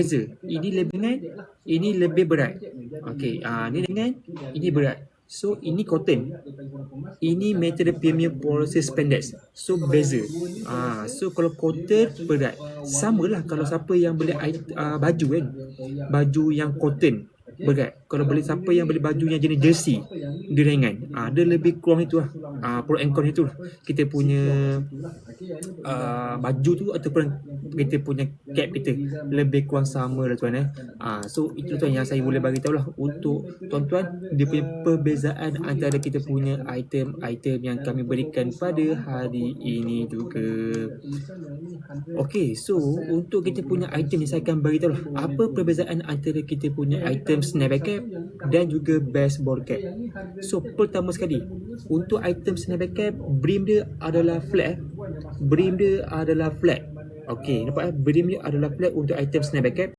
beza. Ini lebih ringan, ini lebih berat. Okey, ni ringan, ini berat. So ini cotton. Ini material premium policy spandex. So beza. So kalau cotton berat. Samalah kalau siapa yang beli baju kan. Baju yang cotton berat. Kalau beli siapa yang beli baju yang jenis jersey, dia ringan. Dia lebih kurang itulah. Pro and con itulah. Kita punya baju tu ataupun kita punya cap kita lebih kurang sama lah tuan. So itu tuan yang saya boleh bagi tahu lah untuk tuan-tuan, dia punya perbezaan antara kita punya item-item yang kami berikan pada hari ini juga. Okey, so untuk kita punya item ni saya akan beritahu lah apa perbezaan antara kita punya item snapback cap dan juga baseball cap. So pertama sekali, untuk item snapback cap, brim dia adalah flat. Brim dia adalah flat. Okey, nampak brim dia adalah flat untuk item snapback cap.